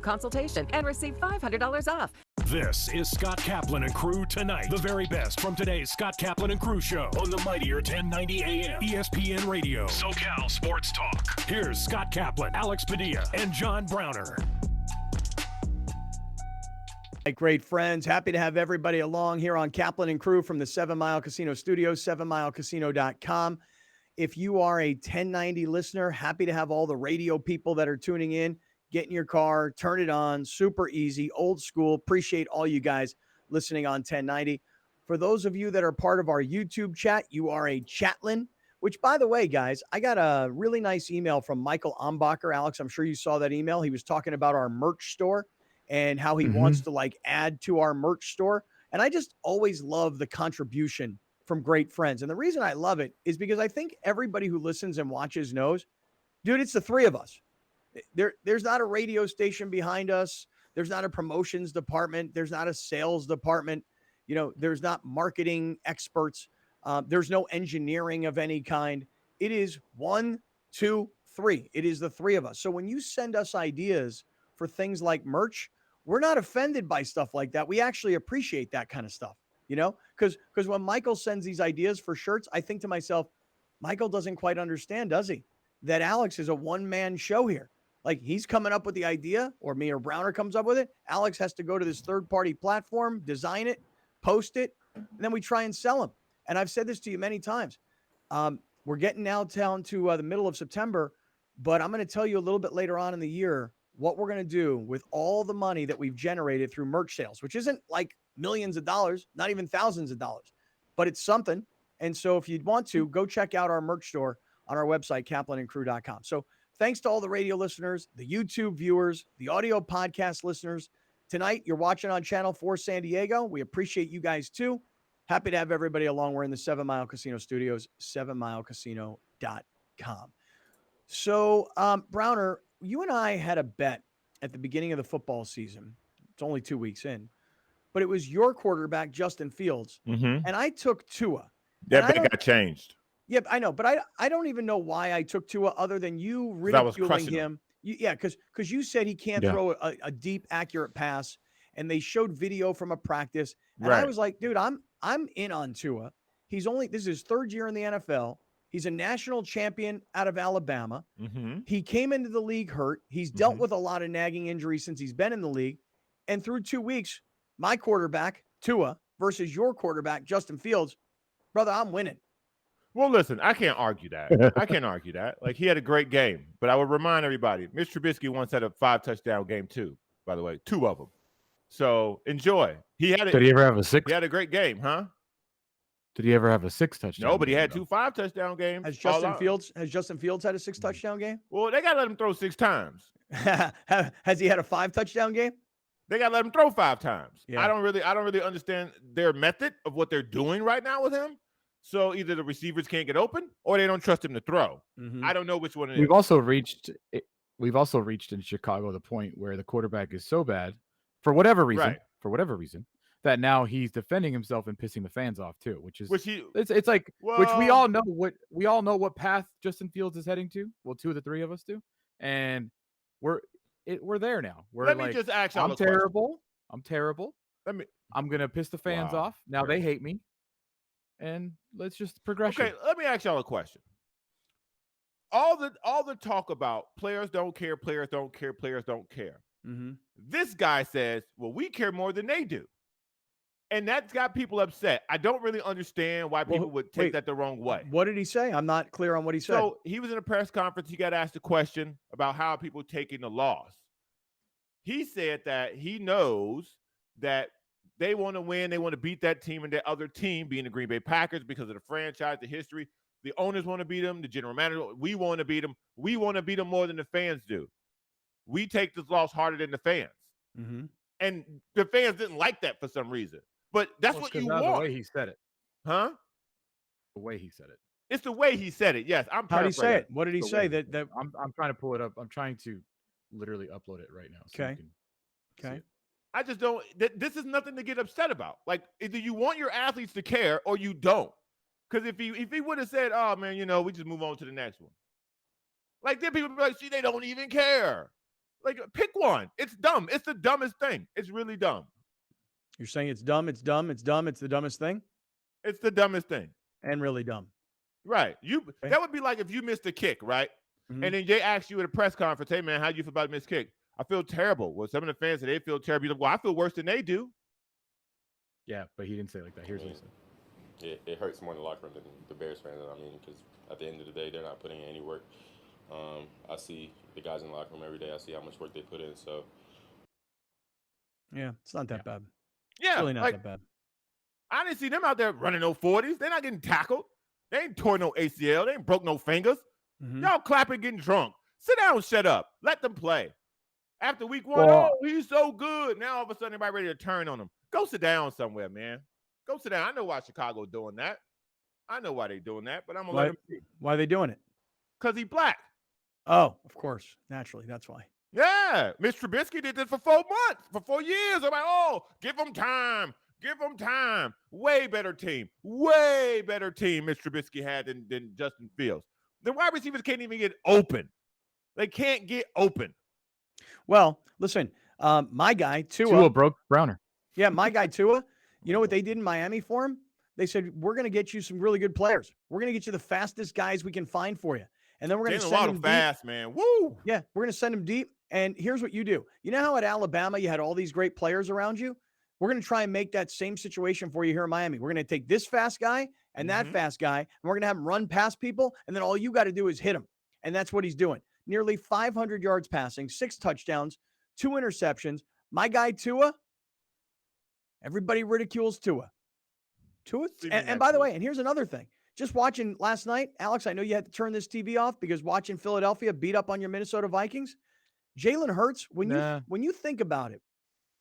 consultation and receive $500 off. This is Scott Kaplan and Crew Tonight. The very best from today's Scott Kaplan and Crew show on the mightier 1090 AM ESPN Radio. SoCal Sports Talk. Here's Scott Kaplan, Alex Padilla, and John Browner. Hey, great friends. Happy to have everybody along here on Kaplan and Crew from the 7 Mile Casino Studios, 7milecasino.com. If you are a 1090 listener, happy to have all the radio people that are tuning in. Get in your car, turn it on, super easy, old school. Appreciate all you guys listening on 1090. For those of you that are part of our YouTube chat, you are a chatlin, which, by the way, guys, I got a really nice email from Michael Ambacher. Alex, I'm sure you saw that email. He was talking about our merch store and how he wants to add to our merch store. And I just always love the contribution from great friends. And the reason I love it is because I think everybody who listens and watches knows, dude, it's the three of us. There's not a radio station behind us. There's not a promotions department. There's not a sales department. You know, there's not marketing experts. There's no engineering of any kind. It is 1, 2, 3. It is the three of us. So when you send us ideas for things like merch, we're not offended by stuff like that. We actually appreciate that kind of stuff, you know, because when Michael sends these ideas for shirts, I think to myself, Michael doesn't quite understand, does he? That Alex is a one-man show here. Like, he's coming up with the idea, or me or Browner comes up with it. Alex has to go to this third-party platform, design it, post it, and then we try and sell them. And I've said this to you many times. We're getting now down to the middle of September, but I'm going to tell you a little bit later on in the year what we're going to do with all the money that we've generated through merch sales, which isn't like millions of dollars, not even thousands of dollars, but it's something. And so if you'd want to, go check out our merch store on our website, kaplanandcrew.com. So thanks to all the radio listeners, the YouTube viewers, the audio podcast listeners. Tonight, you're watching on Channel 4 San Diego. We appreciate you guys, too. Happy to have everybody along. We're in the 7 Mile Casino Studios, 7milecasino.com. So, Browner, you and I had a bet at the beginning of the football season. It's only 2 weeks in. But it was your quarterback, Justin Fields, and I took Tua. That bet got changed. Yeah, I know, but I don't even know why I took Tua other than you ridiculing him. Because you said he can't throw a deep, accurate pass, and they showed video from a practice, and I was like, dude, I'm in on Tua. This is his third year in the NFL. He's a national champion out of Alabama. He came into the league hurt. He's dealt with a lot of nagging injuries since he's been in the league, and through 2 weeks, my quarterback Tua versus your quarterback Justin Fields, brother, I'm winning. Well, listen, I can't argue that. I can't argue that. Like, he had a great game. But I would remind everybody, Mitch Trubisky once had a 5-touchdown game too, by the way, 2 of them. So enjoy. Did he ever have a 6? He had a great game, huh? Did he ever have a 6-touchdown? No, but he had 2 5-touchdown games. Has Justin Fields had a 6-touchdown game? Well, they got to let him throw 6 times. Has he had a 5-touchdown game? They got to let him throw 5 times. Yeah. I don't really understand their method of what they're doing right now with him. So either the receivers can't get open or they don't trust him to throw. I don't know which one it is. We've also reached in Chicago the point where the quarterback is so bad for whatever reason, that now he's defending himself and pissing the fans off too, which we all know what path Justin Fields is heading to. Well, 2 of the 3 of us do, and we're there now. Let me just ask y'all I'm terrible. I'm gonna piss the fans off. Now they hate me. And let's just progress. Okay, let me ask y'all a question. All the talk about players don't care. This guy says, well, we care more than they do. And that's got people upset. I don't really understand why people would take that the wrong way. What did he say? I'm not clear on what he said. So he was in a press conference. He got asked a question about how people taking the loss. He said that he knows that they want to win. They want to beat that team and that other team, being the Green Bay Packers, because of the franchise, the history. The owners want to beat them. The general manager, we want to beat them. We want to beat them more than the fans do. We take this loss harder than the fans. And the fans didn't like that for some reason. But that's what you want. The way he said it. Huh? The way he said it. It's the way he said it. Yes. How did he say it? What did he say? That I'm trying to pull it up. I'm trying to literally upload it right now. So okay. I just don't. This is nothing to get upset about. Like, either you want your athletes to care or you don't. Because if he would have said, "Oh man, we just move on to the next one," like then people would be like, "See, they don't even care." Like, pick one. It's dumb. It's the dumbest thing. It's really dumb. You're saying it's dumb, it's dumb, it's dumb, it's the dumbest thing? It's the dumbest thing. And really dumb. Right. That would be like if you missed a kick, right? Mm-hmm. And then Jay asked you at a press conference, hey, man, how do you feel about a missed kick? I feel terrible. Well, some of the fans said they feel terrible. Like, well, I feel worse than they do. Yeah, but he didn't say it like that. Here's what he said. It hurts more in the locker room than the Bears fans. I mean, because at the end of the day, they're not putting in any work. I see the guys in the locker room every day. I see how much work they put in. So, yeah, it's not that bad. Yeah, it's really not that bad. I didn't see them out there running no 40s. They're not getting tackled. They ain't tore no ACL. They ain't broke no fingers. Mm-hmm. Y'all clapping, getting drunk. Sit down, shut up. Let them play. After week one, he's so good. Now all of a sudden, everybody ready to turn on him. Go sit down somewhere, man. Go sit down. I know why Chicago doing that. I know why they doing that, but I'm going to let him see. Why are they doing it? Because he's black. Oh, of course. Naturally. That's why. Yeah. Mitch Trubisky did this for 4 months, for 4 years. I'm like, give him time. Give him time. Way better team. Way better team Mitch Trubisky had than Justin Fields. The wide receivers can't even get open. They can't get open. Well, listen, my guy, Tua broke Browner. Yeah, my guy, Tua. You know what they did in Miami for him? They said, we're going to get you some really good players. We're going to get you the fastest guys we can find for you. And then we're going to send them fast, man. Woo! Yeah, we're going to send them deep. And here's what you do. You know how at Alabama you had all these great players around you? We're going to try and make that same situation for you here in Miami. We're going to take this fast guy and that fast guy, and we're going to have him run past people, and then all you got to do is hit him. And that's what he's doing. Nearly 500 yards passing, 6 touchdowns, 2 interceptions. My guy, Tua, everybody ridicules Tua. And by the way, and here's another thing. Just watching last night, Alex, I know you had to turn this TV off because watching Philadelphia beat up on your Minnesota Vikings. Jalen Hurts, when you think about it,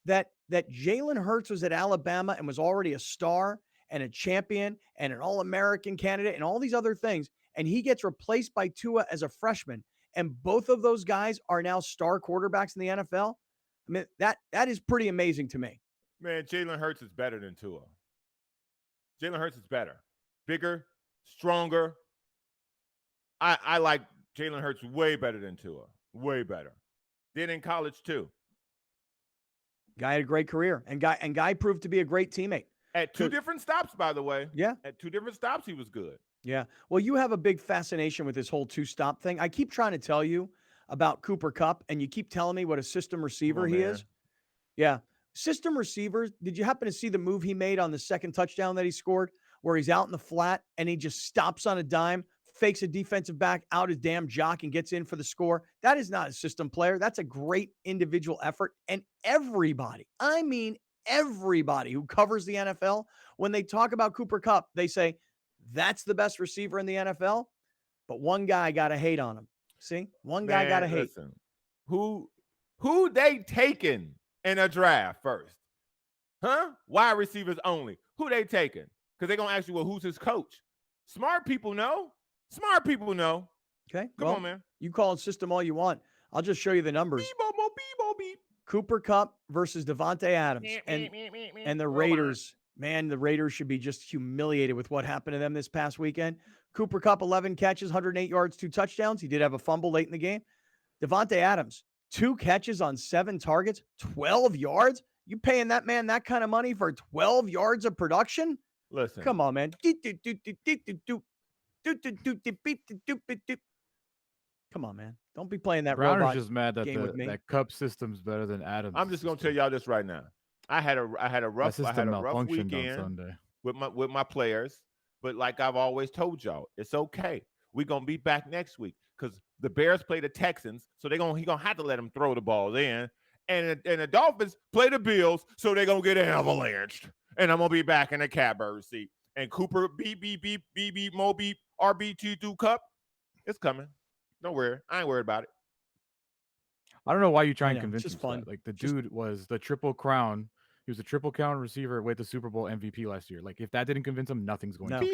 that Jalen Hurts was at Alabama and was already a star and a champion and an All-American candidate and all these other things, and he gets replaced by Tua as a freshman, and both of those guys are now star quarterbacks in the NFL. I mean, that is pretty amazing to me. Man, Jalen Hurts is better than Tua. Jalen Hurts is better. Bigger, stronger. I like Jalen Hurts way better than Tua. Way better. Did in college too. Guy had a great career, and guy proved to be a great teammate. At 2 different stops, by the way. Yeah. At 2 different stops, he was good. Yeah. Well, you have a big fascination with this whole 2-stop thing. I keep trying to tell you about Cooper Kupp, and you keep telling me what a system receiver he is. Yeah. System receivers. Did you happen to see the move he made on the second touchdown that he scored, where he's out in the flat and he just stops on a dime, fakes a defensive back out his damn jock and gets in for the score? That is not a system player. That's a great individual effort. And everybody, I mean everybody who covers the NFL, when they talk about Cooper Kupp, they say that's the best receiver in the NFL, but one guy got to hate on him. See? One guy got to hate. Listen, who they taking in a draft first? Huh? Wide receivers only. Who they taking? Because they're going to ask you, well, who's his coach? Smart people know. Smart people know. Okay. Come on, man. You call it system all you want. I'll just show you the numbers. Beep. Cooper Kupp versus Devontae Adams. And the Raiders, man, the Raiders should be just humiliated with what happened to them this past weekend. Cooper Kupp, 11 catches, 108 yards, 2 touchdowns. He did have a fumble late in the game. Devontae Adams, 2 catches on 7 targets, 12 yards. You paying that man that kind of money for 12 yards of production? Listen. Come on, man. Come on, man. Don't be playing that Browner's robot just mad that game with me. that Kupp system's better than Adams. I'm just gonna tell y'all this right now. I had a rough weekend on Sunday with my players, but like I've always told y'all, it's okay. We're gonna be back next week because the Bears play the Texans, so he gonna have to let them throw the ball in, and the Dolphins play the Bills, so they're gonna get avalanched, and I'm gonna be back in the catbird seat. And Cooper beep Mo beep RB22 Kupp, it's coming. Don't worry, I ain't worried about it. I don't know why you try and convince me. Fun. Like the dude was the Triple Crown. He was a Triple Crown receiver with the Super Bowl MVP last year. Like if that didn't convince him, nothing's going to. Do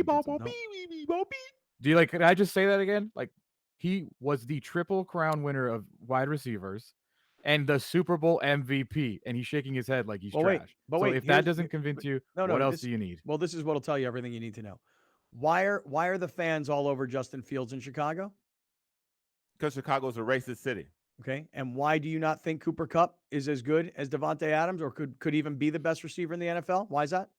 you like? Can I just say that again? Like he was the Triple Crown winner of wide receivers and the Super Bowl MVP, and he's shaking his head like he's trash. So if that doesn't convince you, what else do you need? Well, this is what'll tell you everything you need to know. Why are the fans all over Justin Fields in Chicago? Because Chicago's a racist city. Okay. And why do you not think Cooper Kupp is as good as Davante Adams or could even be the best receiver in the NFL? Why is that?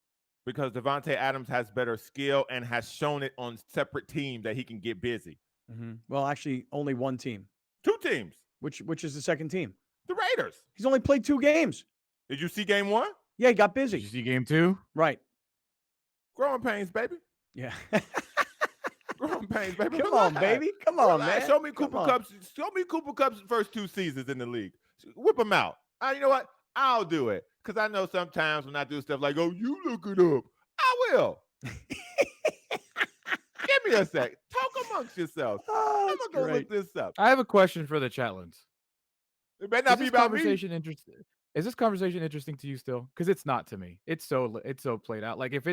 Because Davante Adams has better skill and has shown it on separate teams that he can get busy. Mm-hmm. Well, actually, only one team. 2 teams. Which is the second team? The Raiders. He's only played 2 games. Did you see game 1? Yeah, he got busy. Did you see game 2? Right. Growing pains, baby. Yeah. Growing pains, baby. Come on, baby. Come on, man. Show me Cooper Kupp's first 2 seasons in the league. Whip him out. You know what? I'll do it. Because I know sometimes when I do stuff like, oh, you look it up, I will. Give me a sec. Talk amongst yourselves. Oh, I'm going to go look this up. I have a question for the Chatlins. It better not be about me. Is this conversation interesting to you still? Because it's not to me. It's so played out. Like if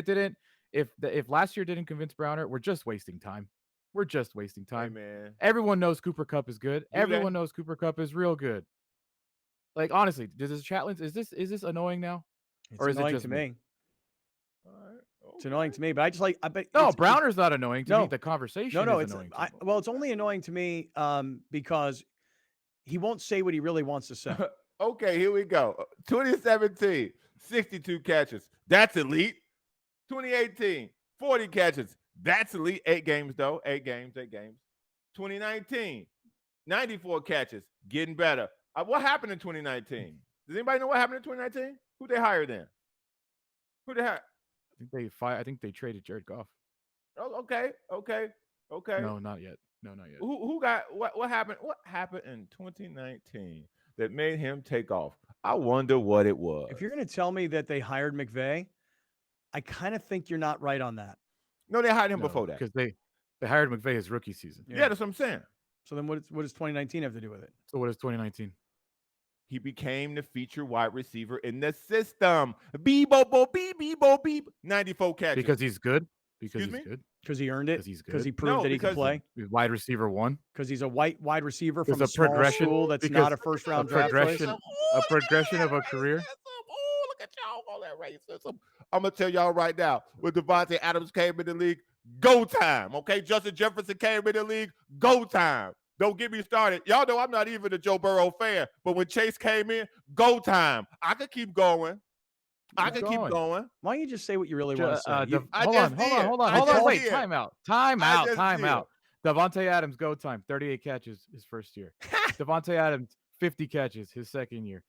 last year didn't convince Browner, we're just wasting time. We're just wasting time. Hey, man. Everyone knows Cooper Kupp is good. Everyone knows Cooper Kupp is real good. Like honestly, does this Chatlins is this annoying now? Or is it just me? All right. Okay. It's annoying to me, but I bet Browner's not annoying to me. The conversation is annoying to me. Well, it's only annoying to me because he won't say what he really wants to say. Okay, here we go. 2017, 62 catches. That's elite. 2018, 40 catches. That's elite. 8 games, though. 8 games. 2019, 94 catches. Getting better. What happened in 2019? Does anybody know what happened in 2019? Who they hired then? Who they hired? I think they traded Jared Goff. Oh, okay. No, not yet. No, not yet. Who got what happened? What happened in 2019 that made him take off? I wonder what it was. If you're going to tell me that they hired McVay, I kind of think you're not right on that. No, they hired him before that because they hired McVay his rookie season. Yeah, that's what I'm saying. So then, what does 2019 have to do with it? So what is 2019? He became the feature wide receiver in the system. Beep. 94 catches. Because he's good? Because he earned it? Because he proved that he could play? He's wide receiver 1? Because he's a wide receiver from a small school that's not a first-round draft choice? A progression of a career? Oh, look at y'all, all that racism. I'm going to tell y'all right now, when Davante Adams came in the league, go time, okay? Justin Jefferson came in the league, go time. Don't get me started. Y'all know I'm not even a Joe Burrow fan, but when Chase came in, go time. I could keep going. Why don't you just say what you really want to say? Hold on. Wait, time out. Davante Adams, go time. 38 catches his first year. Davante Adams, 50 catches his second year.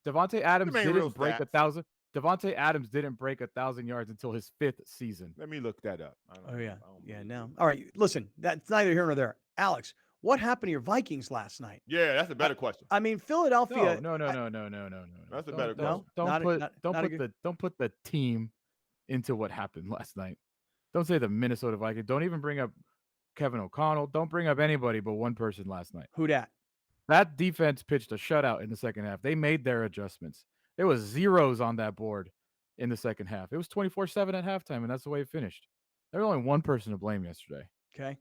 Davante Adams didn't break 1,000. Davante Adams didn't break 1,000 yards until his 5th season. Let me look that up. No. All right, listen, that's neither here nor there. Alex, what happened to your Vikings last night? Yeah, that's a better question. I mean, Philadelphia. No. That's a better question. Don't put the team into what happened last night. Don't say the Minnesota Vikings. Don't even bring up Kevin O'Connell. Don't bring up anybody but one person last night. Who dat? That defense pitched a shutout in the second half. They made their adjustments. There was zeros on that board in the second half. It was 24-7 at halftime, and that's the way it finished. There was only one person to blame yesterday. Okay.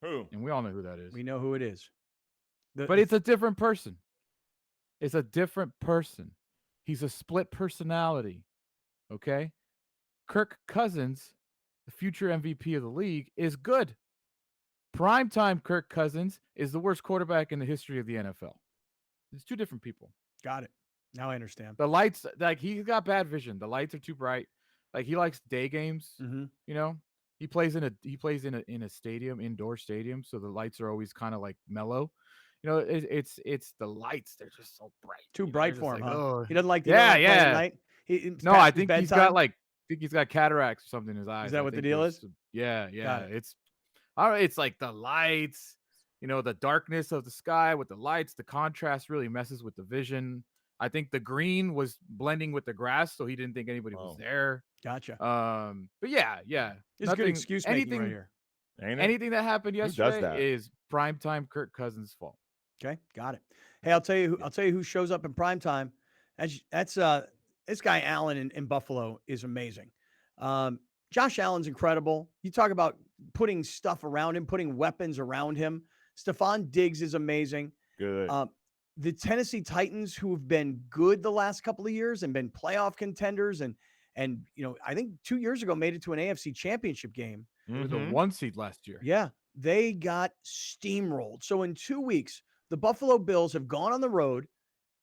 Who? And we all know who that is. We know who it is. But it's a different person. It's a different person. He's a split personality. Okay? Kirk Cousins, the future MVP of the league, is good. Primetime Kirk Cousins is the worst quarterback in the history of the NFL. It's 2 different people. Got it. Now I understand. The lights, like he's got bad vision. The lights are too bright. Like he likes day games. Mm-hmm. You know, he plays in a stadium, indoor stadium, so the lights are always kind of like mellow. You know, it's the lights. They're just so bright. Too bright for him, like, huh? Oh. He doesn't like the night. I think he's got he's got cataracts or something in his eyes. Is that what the deal is? Yeah. It's like the lights, you know, the darkness of the sky with the lights, the contrast really messes with the vision. I think the green was blending with the grass, so he didn't think anybody was there. Gotcha. But yeah. It's good excuse making right here. Anything that happened yesterday is primetime Kirk Cousins' fault. Okay, got it. Hey, I'll tell you who shows up in primetime. That's this guy Allen in Buffalo is amazing. Josh Allen's incredible. You talk about putting stuff around him, putting weapons around him. Stephon Diggs is amazing. Good. The Tennessee Titans, who have been good the last couple of years and been playoff contenders, and you know, I think 2 years ago made it to an AFC Championship game. It was the 1 seed last year. Yeah, they got steamrolled. So in 2 weeks, The Buffalo Bills have gone on the road,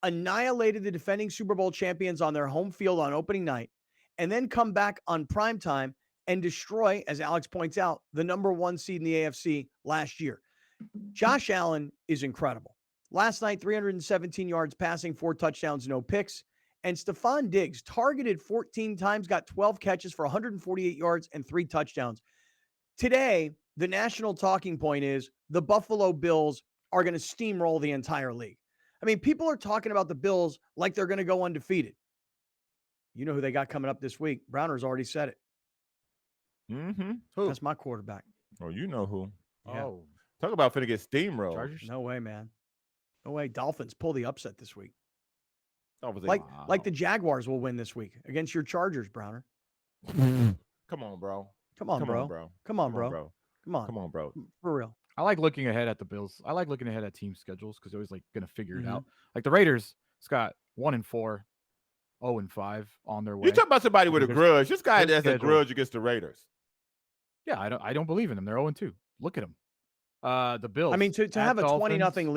annihilated the defending Super Bowl champions on their home field on opening night, and then come back on primetime and destroy, as Alex points out, the number 1 seed in the AFC last year. Josh Allen is incredible. Last night, 317 yards passing, 4 touchdowns, no picks. And Stephon Diggs targeted 14 times, got 12 catches for 148 yards and 3 touchdowns. Today, the national talking point is the Buffalo Bills are going to steamroll the entire league. I mean, people are talking about the Bills like they're going to go undefeated. You know who they got coming up this week. Browner's already said it. Mm-hmm. Who? That's my quarterback. Oh, you know who. Yeah. Oh, Talk about finna get steamrolled. Chargers? No way, man. No way. Dolphins pull the upset this week. Wow. Like the Jaguars will win this week against your Chargers, Browner. Come on, bro. Come on, bro. Come on, bro. For real. I like looking ahead at the Bills. I like looking ahead at team schedules because they're always like going to figure it Mm-hmm. out. Like the Raiders, it's got 1-4, 0-5 on their way. You talk about somebody with a grudge. This guy has a grudge against the Raiders. Yeah, I don't believe in them. They're 0-2. Look at them. The Bills. I mean, to have a Dolphins, 20-0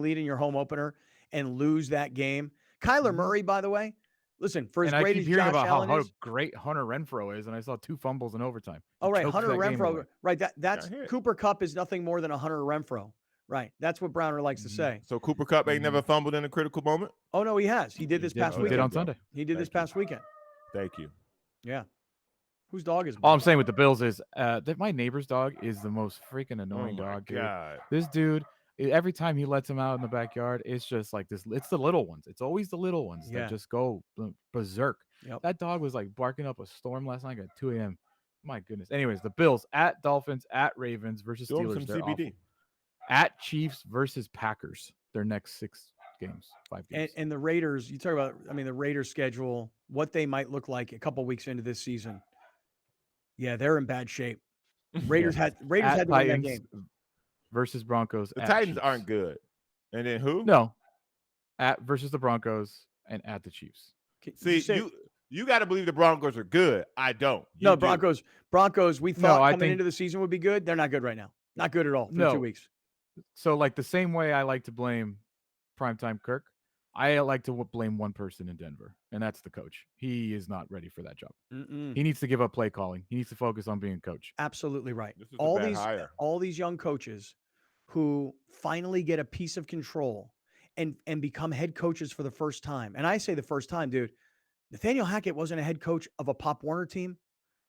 lead, in your home opener and lose that game. Kyler Murray, by the way, listen, for as and great I keep as hearing Josh about Allen how is, great Hunter Renfrow is, and I saw 2 fumbles in overtime. Oh, right, Choked Hunter that game Renfrow. away. Right, that's Cooper Kupp is nothing more than a Hunter Renfrow. Right, that's what Browner likes to say. So Cooper Kupp ain't never fumbled in a critical moment? Oh, no, he has. He did this past weekend. He did on Sunday. He did this past weekend. Thank you. Yeah. Whose dog is? All I'm saying with the Bills is that my neighbor's dog is the most freaking annoying dog. Dude. God. This dude, every time he lets him out in the backyard, it's just like this. It's the little ones. It's always the little ones that just go berserk. Yep. That dog was like barking up a storm last night at 2 a.m. My goodness. Anyways, the Bills at Dolphins, at Ravens versus Throw him Steelers. some They're CBD. awful. At Chiefs versus Packers. Their next 5 games. And the Raiders, you talk about, the Raiders schedule, what they might look like a couple weeks into this season. Yeah, they're in bad shape. Raiders had to win that game. Versus Broncos. The Titans aren't good. And then who? No. At versus the Broncos and at the Chiefs. See, you got to believe the Broncos are good. I don't. No, Broncos, we thought coming into the season would be good. They're not good right now. Not good at all for 2 weeks. So, like the same way I like to blame primetime Kirk, I like to blame one person in Denver, and that's the coach. He is not ready for that job. He needs to give up play calling. He needs to focus on being coach. Absolutely right. All these young coaches who finally get a piece of control and become head coaches for the first time. And I say the first time, dude. Nathaniel Hackett wasn't a head coach of a Pop Warner team,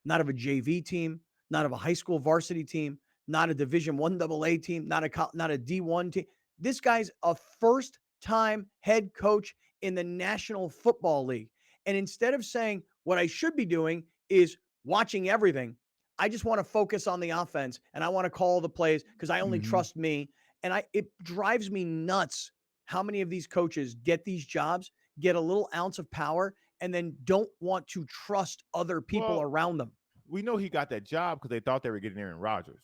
not of a JV team, not of a high school varsity team, not a Division I AA team, not a D1 team. This guy's a first-time head coach in the National Football League. And instead of saying what I should be doing is watching everything, I just want to focus on the offense and I want to call the plays because I only trust me. And it drives me nuts how many of these coaches get these jobs, get a little ounce of power, and then don't want to trust other people around them. We know he got that job because they thought they were getting Aaron Rodgers.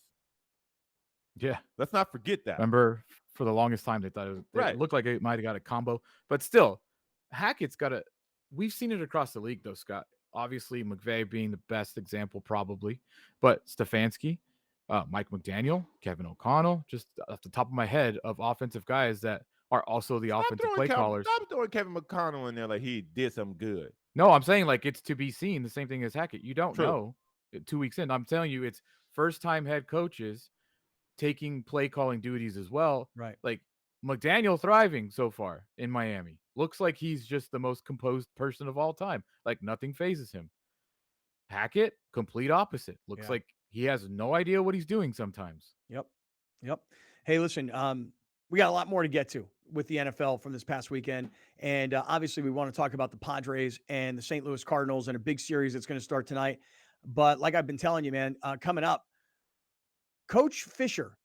Yeah. Let's not forget that. Remember, for the longest time, they thought it looked like it might have got a combo. But still, Hackett's got a – we've seen it across the league, though, Scott. Obviously, McVay being the best example probably. But Stefanski, Mike McDaniel, Kevin O'Connell, just off the top of my head of offensive guys that are also the offensive play callers. Stop throwing Kevin McConnell in there like he did something good. No, I'm saying like it's to be seen. The same thing as Hackett. You don't know 2 weeks in. I'm telling you, it's first-time head coaches taking play calling duties as well. Right. Like McDaniel thriving so far in Miami. Looks like he's just the most composed person of all time. Like nothing phases him. Hackett, complete opposite. Looks like he has no idea what he's doing sometimes. Yep. Hey, listen, we got a lot more to get to with the NFL from this past weekend. And obviously we want to talk about the Padres and the St. Louis Cardinals and a big series that's going to start tonight. But like I've been telling you, man, coming up, Coach Steve Fisher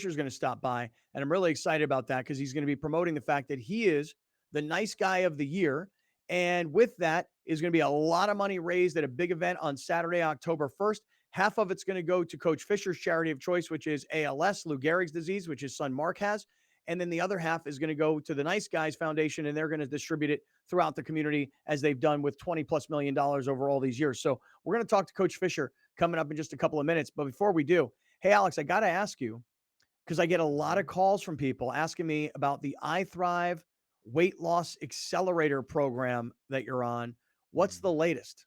is going to stop by. And I'm really excited about that because he's going to be promoting the fact that he is the nice guy of the year. And with that is going to be a lot of money raised at a big event on Saturday, October 1st. Half of it's going to go to Coach Fisher's charity of choice, which is ALS, Lou Gehrig's disease, which his son Mark has. And then the other half is going to go to the Nice Guys Foundation, and they're going to distribute it throughout the community as they've done with $20+ million over all these years. So we're going to talk to Coach Fisher coming up in just a couple of minutes. But before we do, hey, Alex, I got to ask you, because I get a lot of calls from people asking me about the iThrive weight loss accelerator program that you're on. What's the latest?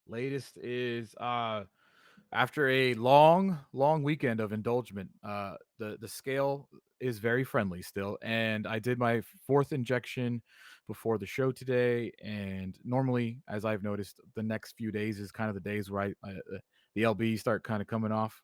Latest is after a long weekend of indulgence, the scale is very friendly still, and I did my 4th injection before the show today. And normally, as I've noticed, the next few days is kind of the days where the LBs start kind of coming off.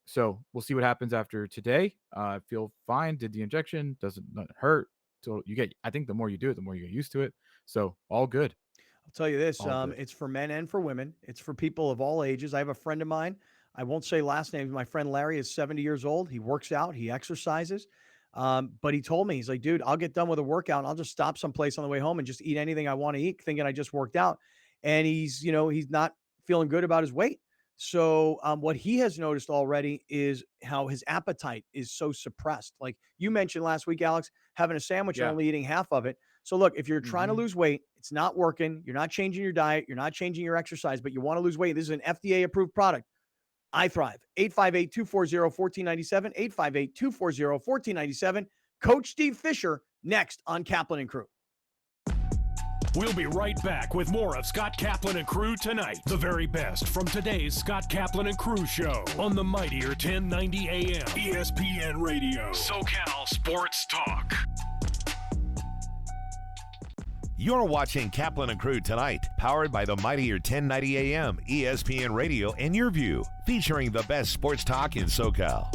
So we'll see what happens after today. I feel fine. Did the injection, doesn't hurt. So I think the more you do it, the more you get used to it. So all good. I'll tell you this, it's for men and for women. It's for people of all ages. I have a friend of mine. I won't say last names. My friend Larry is 70 years old. He works out. He exercises. But he told me, he's like, dude, I'll get done with a workout and I'll just stop someplace on the way home and just eat anything I want to eat, thinking I just worked out. And he's not feeling good about his weight. So what he has noticed already is how his appetite is so suppressed. Like you mentioned last week, Alex, having a sandwich and only eating half of it. So look, if you're trying to lose weight, it's not working. You're not changing your diet. You're not changing your exercise, but you want to lose weight. This is an FDA approved product. iThrive, 858-240-1497, 858-240-1497. Coach Steve Fisher next on Kaplan and Crew. We'll be right back with more of Scott Kaplan and Crew tonight. The very best from today's Scott Kaplan and Crew show on the mightier 1090 AM ESPN Radio. SoCal Sports Talk. You're watching Kaplan and Crew tonight, powered by the mightier 1090 AM ESPN Radio and Your View, featuring the best sports talk in SoCal.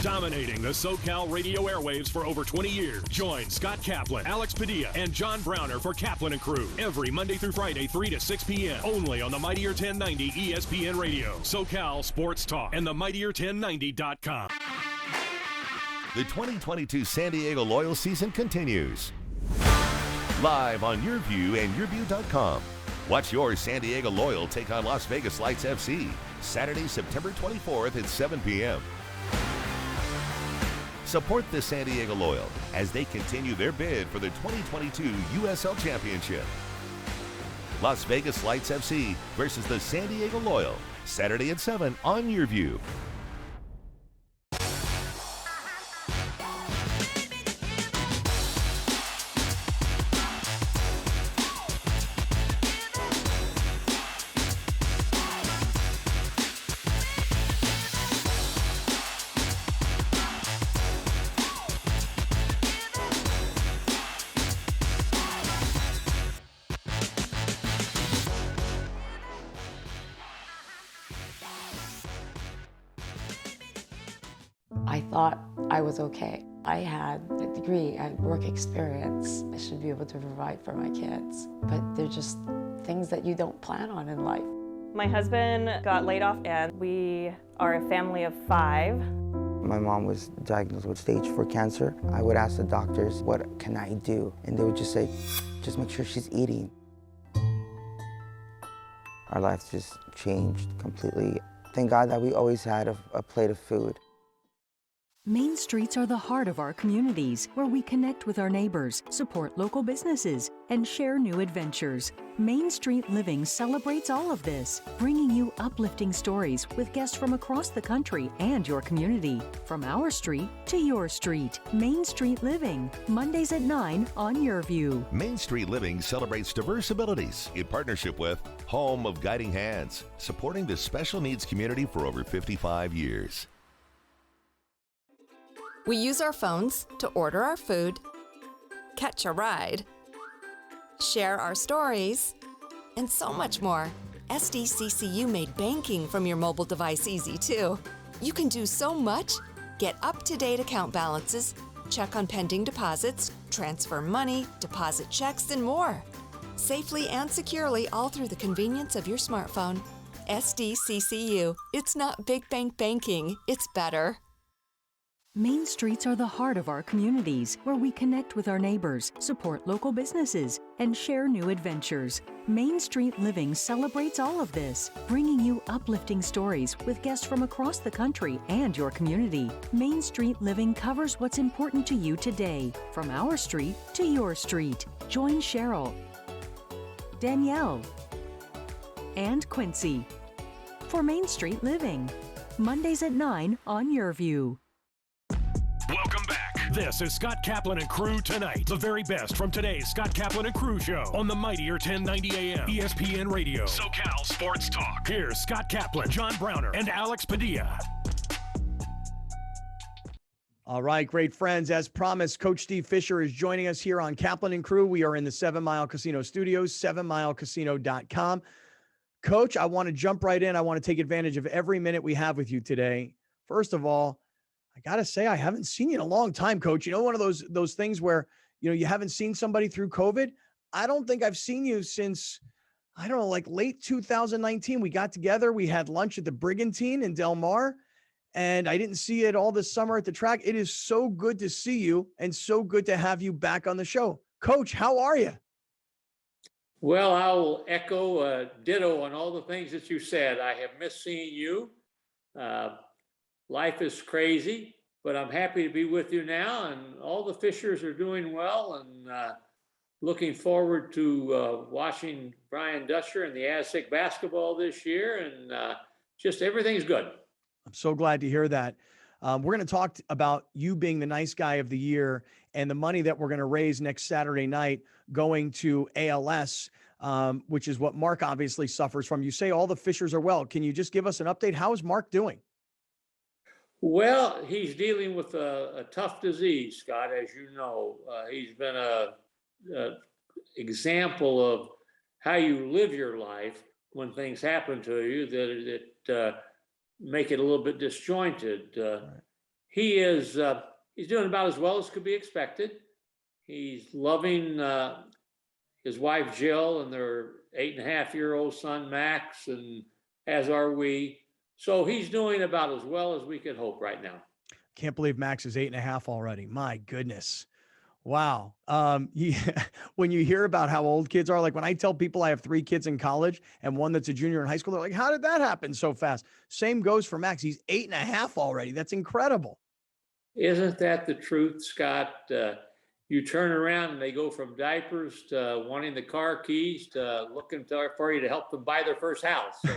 Dominating the SoCal radio airwaves for over 20 years. Join Scott Kaplan, Alex Padilla, and John Browner for Kaplan and Crew every Monday through Friday, 3 to 6 p.m. only on the mightier 1090 ESPN Radio, SoCal Sports Talk, and the mightier1090.com. The 2022 San Diego Loyal season continues. Live on Your View and YourView.com. Watch your San Diego Loyal take on Las Vegas Lights FC Saturday, September 24th at 7 p.m. Support the San Diego Loyal as they continue their bid for the 2022 USL Championship. Las Vegas Lights FC versus the San Diego Loyal, Saturday at 7 on Your View. I thought I was okay. I had a degree, I had work experience. I should be able to provide for my kids. But they're just things that you don't plan on in life. My husband got laid off and we are a family of 5. My mom was diagnosed with stage 4 cancer. I would ask the doctors, what can I do? And they would just say, just make sure she's eating. Our lives just changed completely. Thank God that we always had a plate of food. Main streets are the heart of our communities, where we connect with our neighbors, support local businesses, and share new adventures. Main Street Living celebrates all of this, bringing you uplifting stories with guests from across the country and your community. From our street to your street. Main Street Living, Mondays at 9 on Your View. Main Street Living celebrates diverse abilities in partnership with Home of Guiding Hands, supporting the special needs community for over 55 years. We use our phones to order our food, catch a ride, share our stories, and so much more. SDCCU made banking from your mobile device easy too. You can do so much, get up-to-date account balances, check on pending deposits, transfer money, deposit checks, and more. Safely and securely all through the convenience of your smartphone. SDCCU. It's not big bank banking, it's better. Main streets are the heart of our communities, where we connect with our neighbors, support local businesses, and share new adventures. Main Street Living celebrates all of this, bringing you uplifting stories with guests from across the country and your community. Main Street Living covers what's important to you today, from our street to your street. Join Cheryl, Danielle, and Quincy for Main Street Living. Mondays at 9 on Your View. Welcome back. This is Scott Kaplan and Crew Tonight. The very best from today's Scott Kaplan and Crew show on the mightier 1090 AM ESPN Radio. SoCal Sports Talk. Here's Scott Kaplan, John Browner, and Alex Padilla. All right, great friends. As promised, Coach Steve Fisher is joining us here on Kaplan and Crew. We are in the 7 Mile Casino Studios, 7milecasino.com. Coach, I want to jump right in. I want to take advantage of every minute we have with you today. First of all, I got to say, I haven't seen you in a long time, Coach. You know, one of those things where, you haven't seen somebody through COVID. I don't think I've seen you since, I don't know, like late 2019. We got together. We had lunch at the Brigantine in Del Mar, and I didn't see it all this summer at the track. It is so good to see you and so good to have you back on the show. Coach, how are you? Well, I will echo ditto on all the things that you said. I have missed seeing you. Life is crazy, but I'm happy to be with you now, and all the Fishers are doing well, and looking forward to watching Brian Dusher and the Aztec basketball this year, and just everything's good. I'm so glad to hear that. We're going to talk about you being the nice guy of the year and the money that we're going to raise next Saturday night going to ALS, which is what Mark obviously suffers from. You say all the Fishers are well. Can you just give us an update? How is Mark doing? Well, he's dealing with a tough disease, Scott, as you know. He's been a example of how you live your life when things happen to you that make it a little bit disjointed. Right. He's doing about as well as could be expected. He's loving his wife, Jill, and their 8.5-year-old son, Max, and as are we. So he's doing about as well as we could hope right now. Can't believe Max is 8.5 already. My goodness. Wow. When you hear about how old kids are, like when I tell people I have 3 kids in college and one that's a junior in high school, they're like, how did that happen so fast? Same goes for Max. He's 8.5 already. That's incredible. Isn't that the truth, Scott? You turn around and they go from diapers to wanting the car keys to looking for you to help them buy their first house. So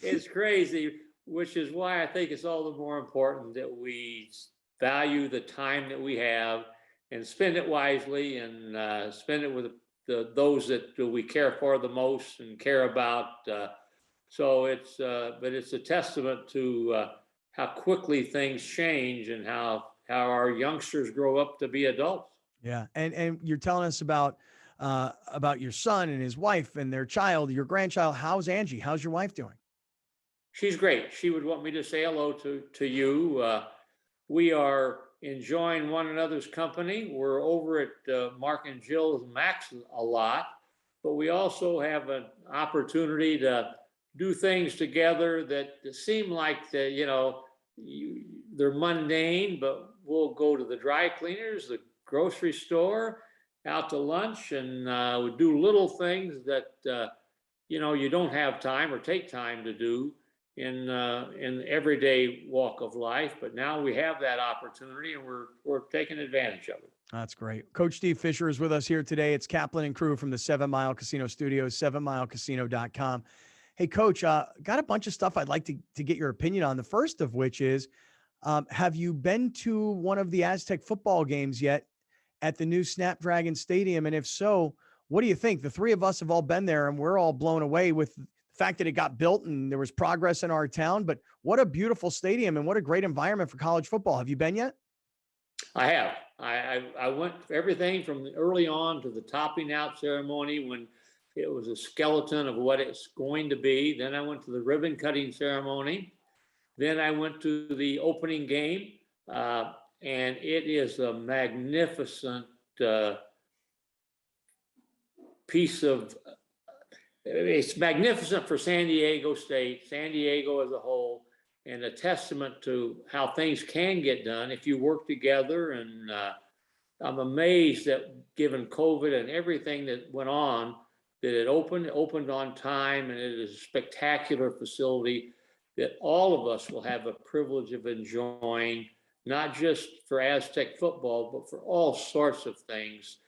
it's crazy, which is why I think it's all the more important that we value the time that we have and spend it wisely and spend it with those that we care for the most and care about. But it's a testament to how quickly things change and how our youngsters grow up to be adults. Yeah, and you're telling us about your son and his wife and their child, your grandchild. How's Angie? How's your wife doing? She's great. She would want me to say hello to you. We are enjoying one another's company. We're over at Mark and Jill's Max a lot, but we also have an opportunity to do things together that seem like they're mundane, but we'll go to the dry cleaners, the grocery store, out to lunch, and we do little things that you don't have time or take time to do in the everyday walk of life, but now we have that opportunity and we're taking advantage of it. That's great. Coach Steve Fisher is with us here today. It's Kaplan and Crew from the 7 Mile Casino Studios, 7milecasino.com. Hey, Coach, got a bunch of stuff I'd like to get your opinion on. The first of which is, have you been to one of the Aztec football games yet at the new Snapdragon Stadium? And if so, what do you think? The 3 of us have all been there, and we're all blown away with the fact that it got built and there was progress in our town. But what a beautiful stadium and what a great environment for college football. Have you been yet? I have. I went everything from early on to the topping out ceremony when it was a skeleton of what it's going to be. Then I went to the ribbon cutting ceremony. Then I went to the opening game, and it is a magnificent piece of. It's magnificent for San Diego State, San Diego as a whole. and a testament to how things can get done if you work together. And I'm amazed that given COVID and everything that went on, that it opened on time, and it is a spectacular facility that all of us will have a privilege of enjoying, not just for Aztec football, but for all sorts of things.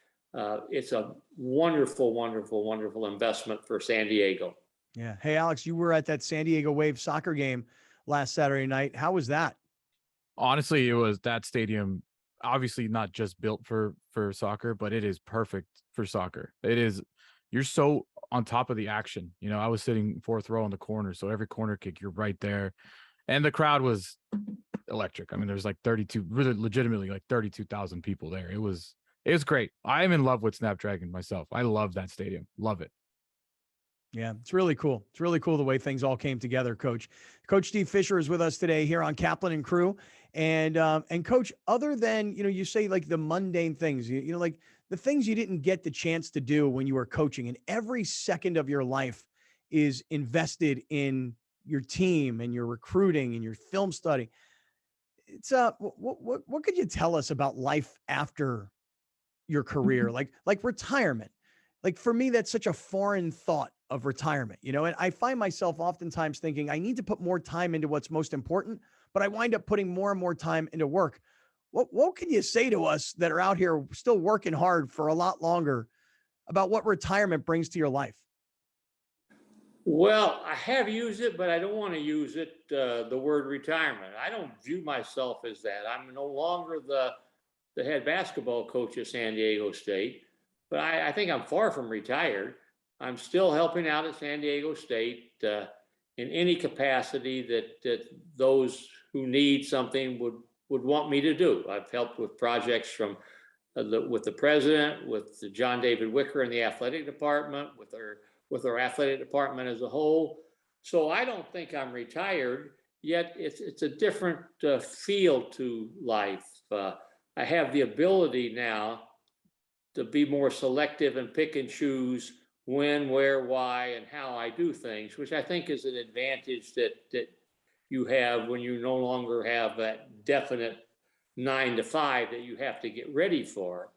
It's a wonderful, wonderful, wonderful investment for San Diego. Yeah. Hey, Alex, you were at that San Diego Wave soccer game last Saturday night. How was that? Honestly, it was that stadium, obviously not just built for soccer, but it is perfect for soccer. It is, you're so on top of the action. You know, I was sitting fourth row in the corner, so every corner kick, you're right there. And the crowd was electric. I mean, there's like 32, really legitimately like 32,000 people there. It was great. I am in love with Snapdragon myself. I love that stadium. Love it. Yeah, it's really cool. It's really cool the way things all came together, Coach. Coach Steve Fisher is with us today here on Kaplan and Crew. And Coach, other than, you know, you say like the mundane things, you know, like the things you didn't get the chance to do when you were coaching, and every second of your life is invested in your team and your recruiting and your film study. It's what could you tell us about life after your career, like retirement? Like for me, that's such a foreign thought of retirement, you know, and I find myself oftentimes thinking I need to put more time into what's most important, but I wind up putting more and more time into work. What can you say to us that are out here still working hard for a lot longer about what retirement brings to your life? Well, I have used it, but I don't want to use it, the word retirement. I don't view myself as that. I'm no longer the head basketball coach at San Diego State, but I think I'm far from retired. I'm still helping out at San Diego State in any capacity that those who need something would want me to do. I've helped with projects from with the president, with John David Wicker in the athletic department, with our athletic department as a whole. So I don't think I'm retired, yet it's a different feel to life. I have the ability now to be more selective and pick and choose when, where, why, and how I do things, which I think is an advantage that you have when you no longer have that definite 9 to 5 that you have to get ready for.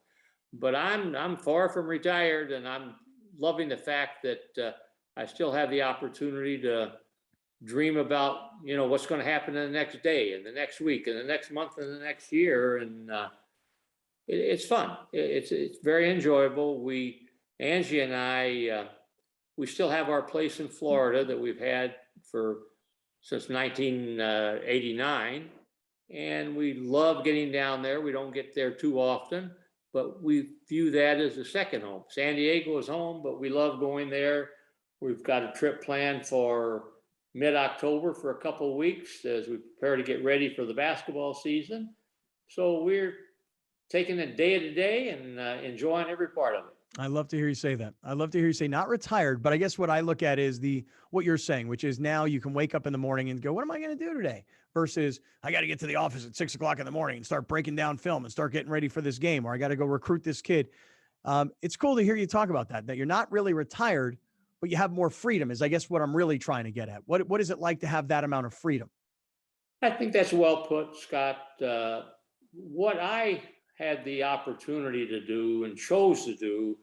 But I'm far from retired, and I'm loving the fact that I still have the opportunity to dream about, you know, what's going to happen in the next day and the next week and the next month and the next year. And it's fun. It's very enjoyable. Angie and I, we still have our place in Florida that we've had since 1989. And we love getting down there. We don't get there too often, but we view that as a second home. San Diego is home, but we love going there. We've got a trip planned for mid-October for a couple of weeks as we prepare to get ready for the basketball season. So we're taking it day to day and enjoying every part of it. I love to hear you say that. I love to hear you say not retired, but I guess what I look at is what you're saying, which is now you can wake up in the morning and go, what am I going to do today? Versus I got to get to the office at 6 o'clock in the morning and start breaking down film and start getting ready for this game, or I got to go recruit this kid. It's cool to hear you talk about that you're not really retired, but you have more freedom is I guess what I'm really trying to get at. What is it like to have that amount of freedom? I think that's well put, Scott. What I had the opportunity to do and chose to do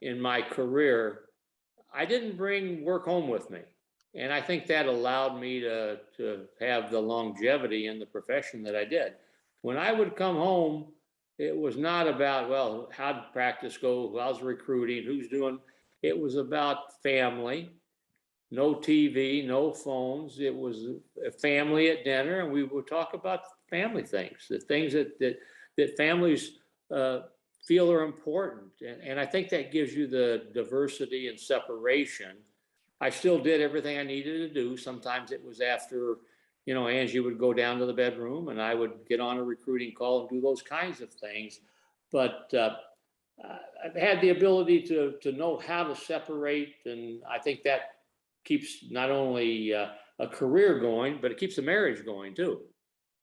in my career, I didn't bring work home with me. And I think that allowed me to have the longevity in the profession that I did. When I would come home, it was not about, well, how did practice go? How's recruiting? Who's doing? It was about family, no TV, no phones. It was a family at dinner, and we would talk about family things, the things that families feel are important. And I think that gives you the diversity and separation. I still did everything I needed to do. Sometimes it was after, you know, Angie would go down to the bedroom and I would get on a recruiting call and do those kinds of things. But I've had the ability to know how to separate. And I think that keeps not only a career going, but it keeps the marriage going too.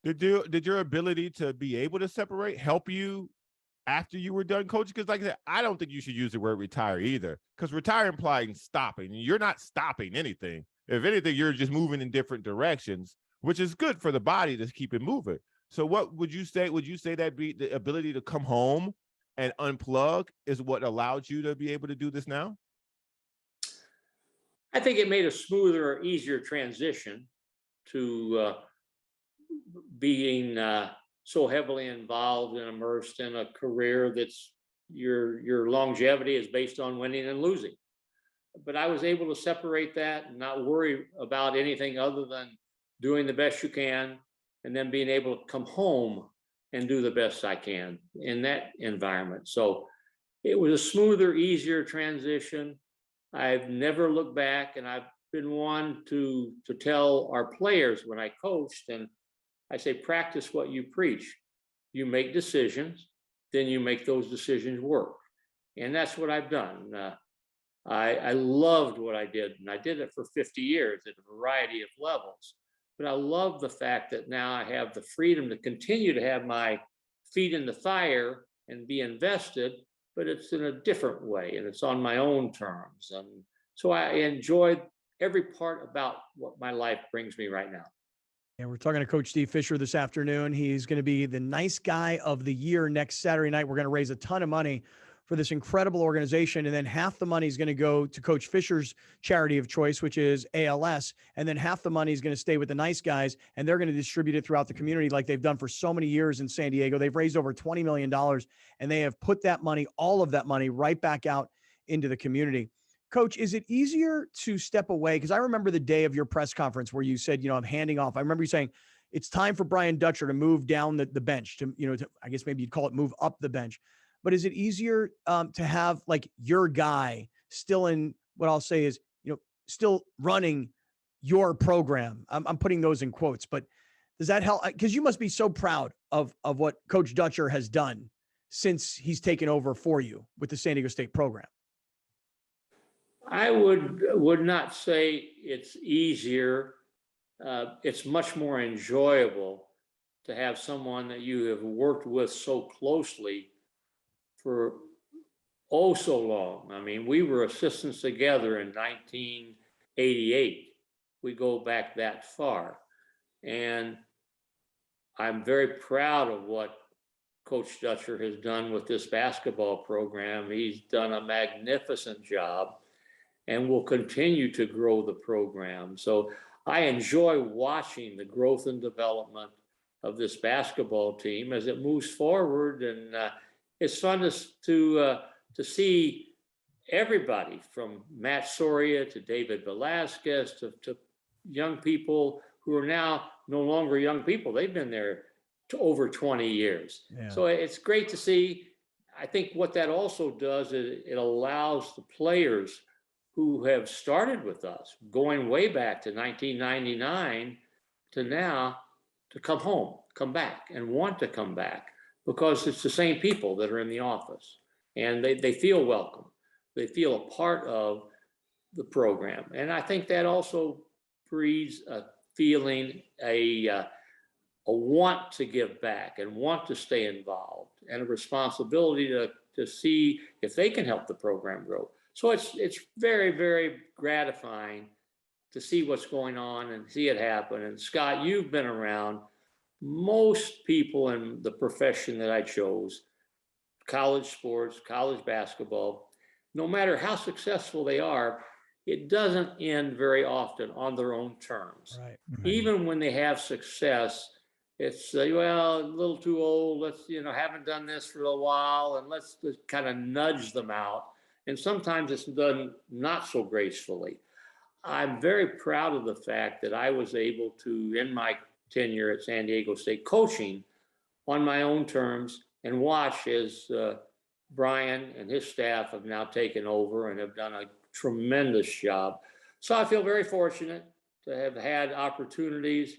Did your ability to be able to separate help you after you were done coaching? Because like I said, I don't think you should use the word retire either, because retire implies stopping. You're not stopping anything. If anything, you're just moving in different directions. which is good for the body to keep it moving. So what would you say? Would you say that be the ability to come home and unplug is what allowed you to be able to do this now? I think it made a smoother or easier transition to being so heavily involved and immersed in a career that's your longevity is based on winning and losing. But I was able to separate that and not worry about anything other than doing the best you can, and then being able to come home and do the best I can in that environment. So it was a smoother, easier transition. I've never looked back, and I've been one to tell our players when I coached, and I say, practice what you preach. You make decisions, then you make those decisions work. And that's what I've done. I loved what I did, and I did it for 50 years at a variety of levels. But I love the fact that now I have the freedom to continue to have my feet in the fire and be invested, but it's in a different way, and it's on my own terms. And so I enjoyed every part about what my life brings me right now. And we're talking to Coach Steve Fisher this afternoon. He's going to be the nice guy of the year next Saturday night. We're going to raise a ton of money for this incredible organization. And then half the money is going to go to Coach Fisher's charity of choice, which is ALS. And then half the money is going to stay with the nice guys, and they're going to distribute it throughout the community like they've done for so many years in San Diego. They've raised over $20 million, and they have put that money, all of that money, right back out into the community. Coach, is it easier to step away? Because I remember the day of your press conference where you said, I'm handing off. I remember you saying it's time for Brian Dutcher to move down the bench to, I guess maybe you'd call it move up the bench. But is it easier to have like your guy still in what I'll say is, still running your program? I'm putting those in quotes, but does that help? Because you must be so proud of what Coach Dutcher has done since he's taken over for you with the San Diego State program. I would not say it's easier. It's much more enjoyable to have someone that you have worked with so closely for so long. I mean, we were assistants together in 1988. We go back that far. And I'm very proud of what Coach Dutcher has done with this basketball program. He's done a magnificent job and will continue to grow the program. So I enjoy watching the growth and development of this basketball team as it moves forward. And it's fun to see everybody from Matt Soria to David Velasquez to young people who are now no longer young people. They've been there over 20 years. Yeah. So it's great to see. I think what that also does is it allows the players who have started with us going way back to 1999 to now to come home, come back, and want to come back, because it's the same people that are in the office, and they feel welcome. They feel a part of the program. And I think that also breeds a feeling, a want to give back and want to stay involved, and a responsibility to see if they can help the program grow. So it's very, very gratifying to see what's going on and see it happen. And Scott, you've been around. Most people in the profession that I chose, college sports, college basketball, no matter how successful they are, it doesn't end very often on their own terms. Right. Even when they have success, it's well, a little too old. Let's, haven't done this for a while, and let's just kind of nudge them out. And sometimes it's done not so gracefully. I'm very proud of the fact that I was able to, in my tenure at San Diego State, coaching on my own terms, and watch as Brian and his staff have now taken over and have done a tremendous job. So I feel very fortunate to have had opportunities,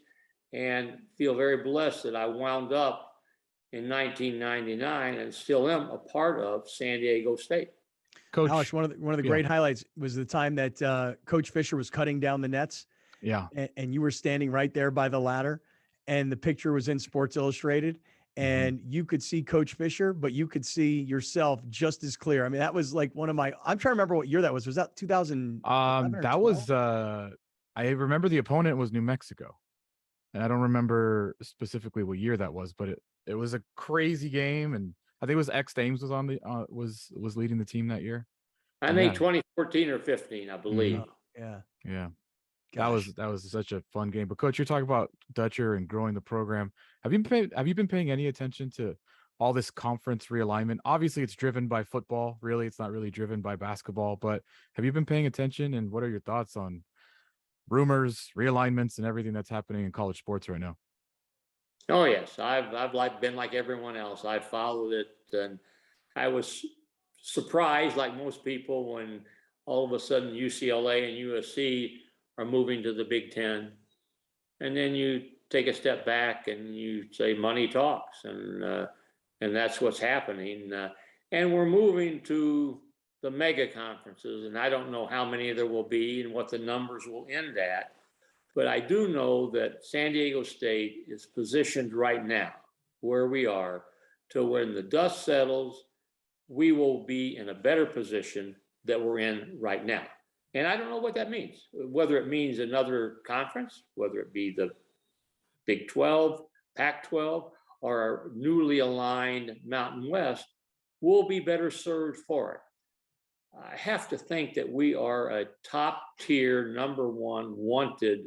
and feel very blessed that I wound up in 1999 and still am a part of San Diego State. Coach, Alex, one of the great highlights was the time that Coach Fisher was cutting down the nets. Yeah. And you were standing right there by the ladder, and the picture was in Sports Illustrated, and you could see Coach Fisher, but you could see yourself just as clear. I mean, that was like one of my, I'm trying to remember what year that was. Was that 2000? That was, I remember the opponent was New Mexico. And I don't remember specifically what year that was, but it was a crazy game, and I think it was X Dames was on the was leading the team that year. I think 2014 or 15, I believe. Yeah. That was such a fun game. But Coach, you're talking about Dutcher and growing the program. Have you been paying any attention to all this conference realignment? Obviously, it's driven by football. Really, it's not really driven by basketball. But have you been paying attention? And what are your thoughts on rumors, realignments, and everything that's happening in college sports right now? Oh yes, I've been like everyone else. I followed it, and I was surprised, like most people, when all of a sudden UCLA and USC are moving to the Big Ten, and then you take a step back and you say money talks, and that's what's happening. And we're moving to the mega conferences, and I don't know how many there will be and what the numbers will end at. But I do know that San Diego State is positioned right now, where we are, to when the dust settles, we will be in a better position that we're in right now. And I don't know what that means, whether it means another conference, whether it be the Big 12, Pac-12, or our newly aligned Mountain West, we'll be better served for it. I have to think that we are a top tier, number one wanted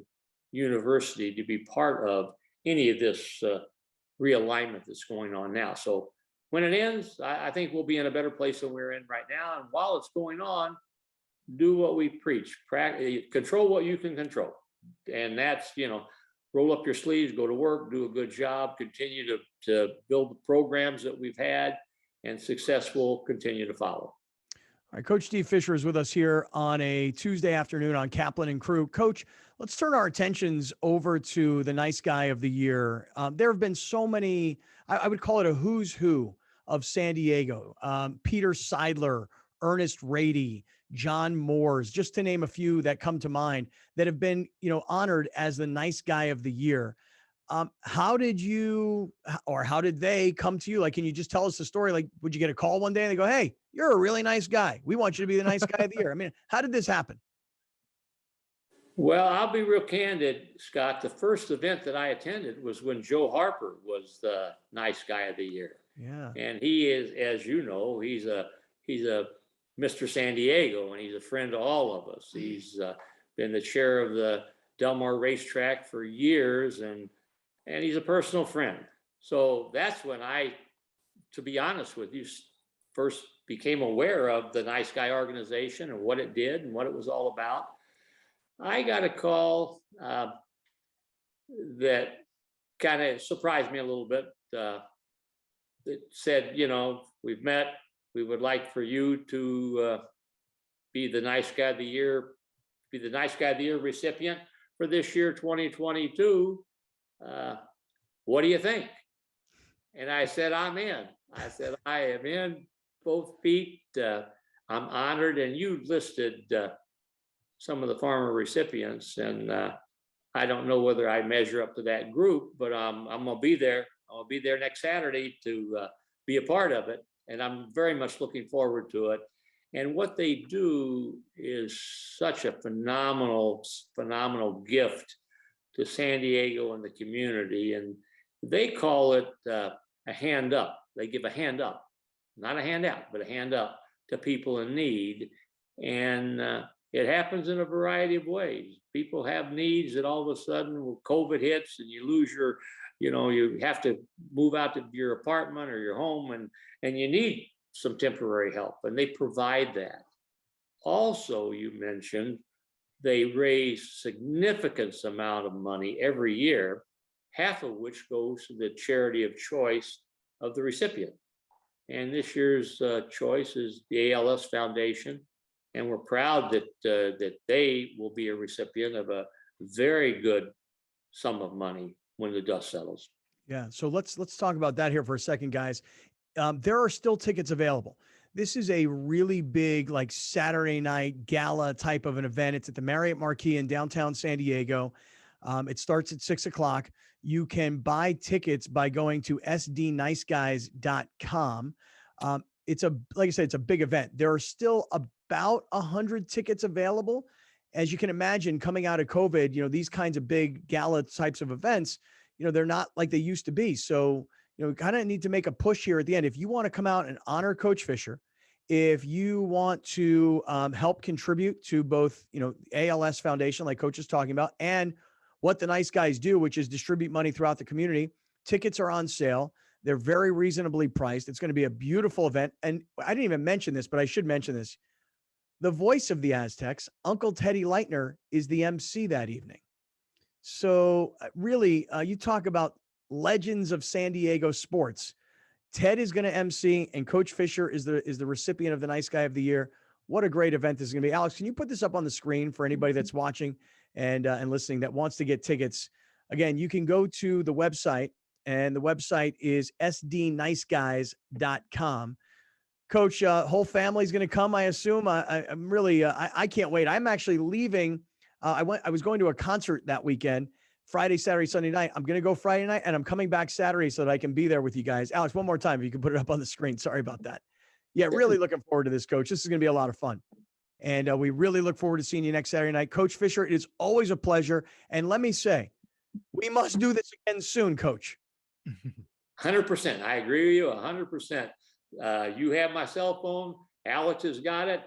university to be part of any of this realignment that's going on now. So when it ends, I think we'll be in a better place than we're in right now. And while it's going on, do what we preach, control what you can control. And that's, roll up your sleeves, go to work, do a good job, continue to build the programs that we've had, and success will continue to follow. All right, Coach Steve Fisher is with us here on a Tuesday afternoon on Kaplan and Crew. Coach, let's turn our attentions over to the nice guy of the year. There have been so many, I would call it a who's who of San Diego. Peter Seidler, Ernest Rady, John Moores, just to name a few that come to mind that have been, honored as the nice guy of the year. How did they come to you? Like, can you just tell us the story? Like, would you get a call one day and they go, "Hey, you're a really nice guy. We want you to be the nice guy of the year"? I mean, how did this happen? Well, I'll be real candid, Scott. The first event that I attended was when Joe Harper was the nice guy of the year. Yeah. And he is, as you know, he's a Mr. San Diego, and he's a friend to all of us. He's been the chair of the Del Mar racetrack for years, and he's a personal friend. So that's when I, to be honest with you, first became aware of the Nice Guy organization and what it did and what it was all about. I got a call that kind of surprised me a little bit. It said, we've met. We would like for you to be the Nice Guy of the Year, recipient for this year, 2022. What do you think? And I said, I'm in. I said, I am in, both feet. I'm honored. And you listed some of the former recipients. And I don't know whether I measure up to that group, but I'm going to be there. I'll be there next Saturday to be a part of it. And I'm very much looking forward to it. And what they do is such a phenomenal gift to San Diego and the community. And they call it a hand up. They give a hand up, not a handout, but a hand up to people in need. And it happens in a variety of ways. People have needs that all of a sudden, when COVID hits and you lose your, you have to move out to your apartment or your home, and you need some temporary help, and they provide that. Also, you mentioned they raise significant amount of money every year, half of which goes to the charity of choice of the recipient. And this year's choice is the ALS Foundation, and we're proud that they will be a recipient of a very good sum of money when the dust settles. Yeah. So let's talk about that here for a second, guys. There are still tickets available. This is a really big, like, Saturday night gala type of an event. It's at the Marriott Marquis in downtown San Diego. It starts at 6:00. You can buy tickets by going to sdniceguys.com. Like I said, it's a big event. There are still about 100 tickets available. as you can imagine, coming out of COVID, these kinds of big gala types of events, they're not like they used to be. So, we kind of need to make a push here at the end. If you want to come out and honor Coach Fisher, if you want to help contribute to both, ALS Foundation, like Coach is talking about, and what the nice guys do, which is distribute money throughout the community, tickets are on sale. They're very reasonably priced. It's going to be a beautiful event. And I didn't even mention this, but I should mention this. The voice of the Aztecs, Uncle Teddy Leitner, is the MC that evening. So really, you talk about legends of San Diego sports. Ted is going to MC, and Coach Fisher is the recipient of the Nice Guy of the Year. What a great event this is going to be. Alex, can you put this up on the screen for anybody that's watching and listening that wants to get tickets? Again, you can go to the website, and the website is sdniceguys.com. Coach, whole family's going to come, I assume. I'm really, I can't wait. I'm actually leaving. I was going to a concert that weekend, Friday, Saturday, Sunday night. I'm going to go Friday night, and I'm coming back Saturday so that I can be there with you guys. Alex, one more time, if you can put it up on the screen. Sorry about that. Yeah, really looking forward to this, Coach. This is going to be a lot of fun. And we really look forward to seeing you next Saturday night. Coach Fisher, it is always a pleasure. And let me say, we must do this again soon, Coach. 100%. I agree with you 100%. You have my cell phone. Alex has got it.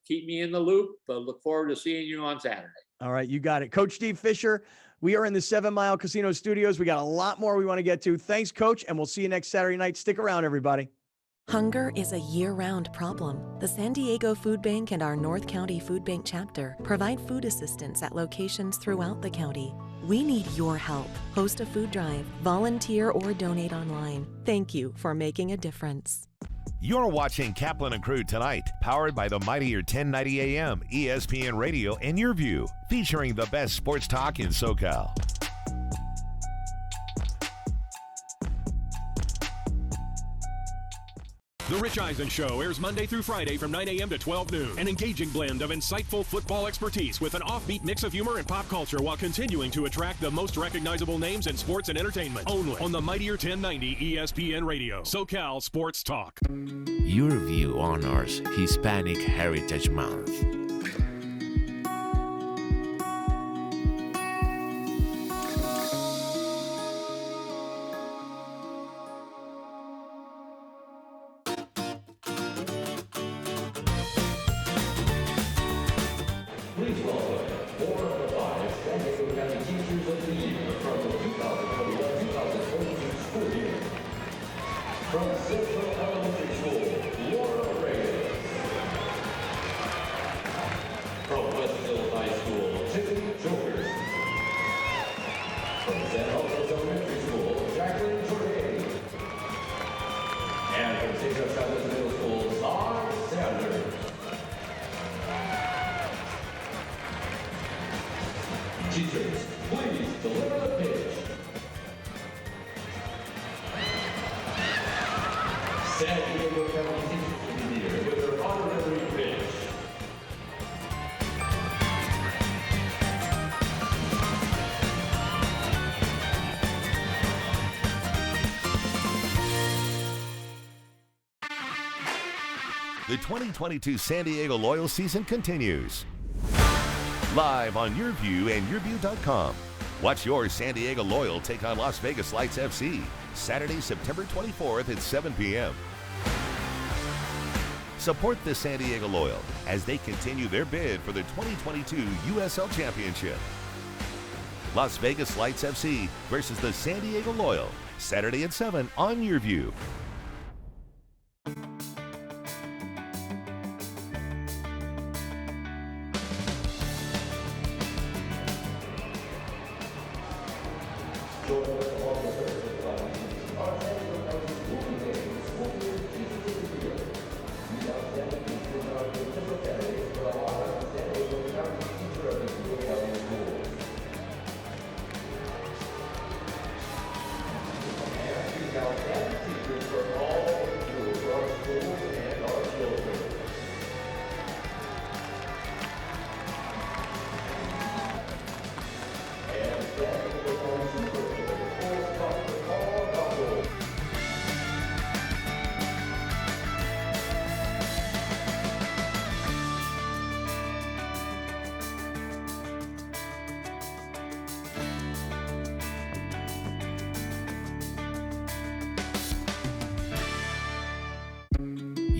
Keep me in the loop. Look forward to seeing you on Saturday. All right, you got it. Coach Steve Fisher, we are in the 7 Mile Casino Studios. We got a lot more we want to get to. Thanks, Coach, and we'll see you next Saturday night. Stick around, everybody. Hunger is a year-round problem. The San Diego Food Bank and our North County Food Bank chapter provide food assistance at locations throughout the county. We need your help. Host a food drive, volunteer, or donate online. Thank you for making a difference. You're watching Kaplan and Crew tonight, powered by the mightier 1090 AM, ESPN Radio, and Your View, featuring the best sports talk in SoCal. The Rich Eisen Show airs Monday through Friday from 9 a.m. to 12 noon. An engaging blend of insightful football expertise with an offbeat mix of humor and pop culture while continuing to attract the most recognizable names in sports and entertainment. Only on the mightier 1090 ESPN Radio. SoCal Sports Talk. Your View honors Hispanic Heritage Month. The 2022 San Diego Loyal season continues. Live on Your View and YourView.com. Watch your San Diego Loyal take on Las Vegas Lights FC, Saturday, September 24th at 7 p.m. Support the San Diego Loyal as they continue their bid for the 2022 USL Championship. Las Vegas Lights FC versus the San Diego Loyal, Saturday at 7 on Your View.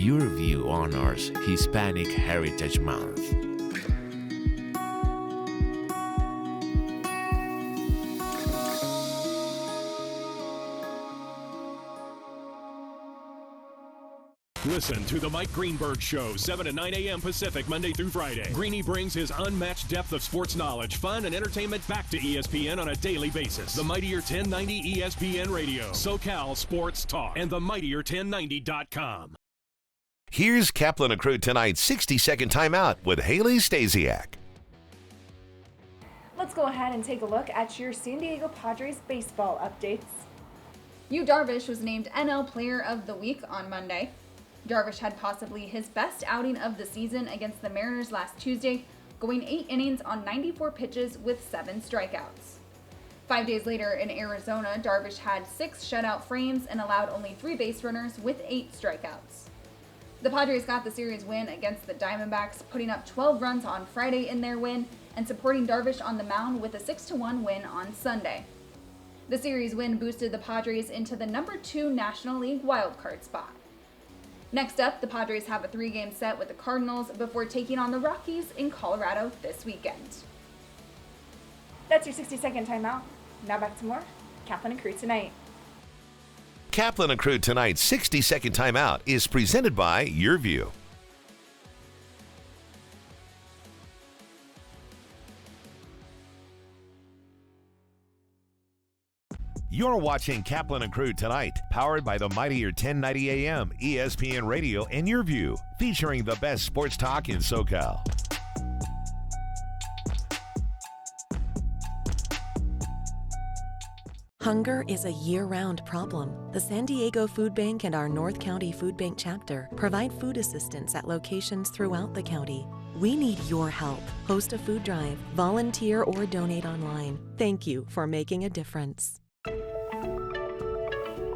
Your View honors Hispanic Heritage Month. Listen to The Mike Greenberg Show, 7 to 9 a.m. Pacific, Monday through Friday. Greeny brings his unmatched depth of sports knowledge, fun, and entertainment back to ESPN on a daily basis. The Mightier 1090 ESPN Radio, SoCal Sports Talk, and themightier1090.com. Here's Kaplan and Crew tonight's 60-second timeout with Haley Stasiak. Let's go ahead and take a look at your San Diego Padres baseball updates. Yu Darvish was named NL Player of the Week on Monday. Darvish had possibly his best outing of the season against the Mariners last Tuesday, going 8 innings on 94 pitches with 7 strikeouts. 5 days later in Arizona, Darvish had 6 shutout frames and allowed only 3 base runners with 8 strikeouts. The Padres got the series win against the Diamondbacks, putting up 12 runs on Friday in their win and supporting Darvish on the mound with a 6-1 win on Sunday. The series win boosted the Padres into the number 2 National League wildcard spot. Next up, the Padres have a 3-game set with the Cardinals before taking on the Rockies in Colorado this weekend. That's your 60-second timeout. Now back to more Kaplan and Crew tonight. Kaplan and Crew tonight's 60-second timeout is presented by Your View. You're watching Kaplan and Crew tonight, powered by the Mightier 1090 AM, ESPN Radio, and Your View, featuring the best sports talk in SoCal. Hunger is a year-round problem. The San Diego Food Bank and our North County Food Bank chapter provide food assistance at locations throughout the county. We need your help. Host a food drive, volunteer, or donate online. Thank you for making a difference.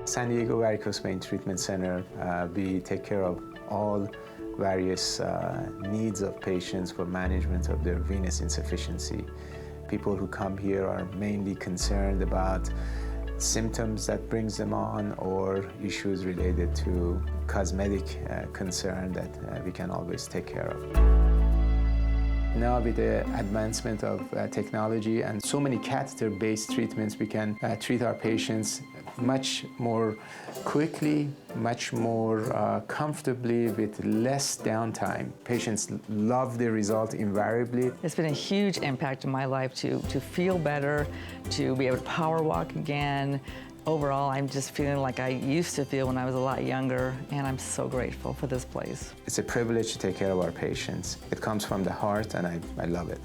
San Diego Varicose Vein Treatment Center, we take care of all various needs of patients for management of their venous insufficiency. People who come here are mainly concerned about symptoms that brings them on or issues related to cosmetic concern that we can always take care of. Now with the advancement of technology and so many catheter-based treatments, we can treat our patients much more quickly, much more comfortably with less downtime. Patients love the result invariably. It's been a huge impact in my life to feel better, to be able to power walk again. Overall, I'm just feeling like I used to feel when I was a lot younger, and I'm so grateful for this place. It's a privilege to take care of our patients. It comes from the heart, and I love it.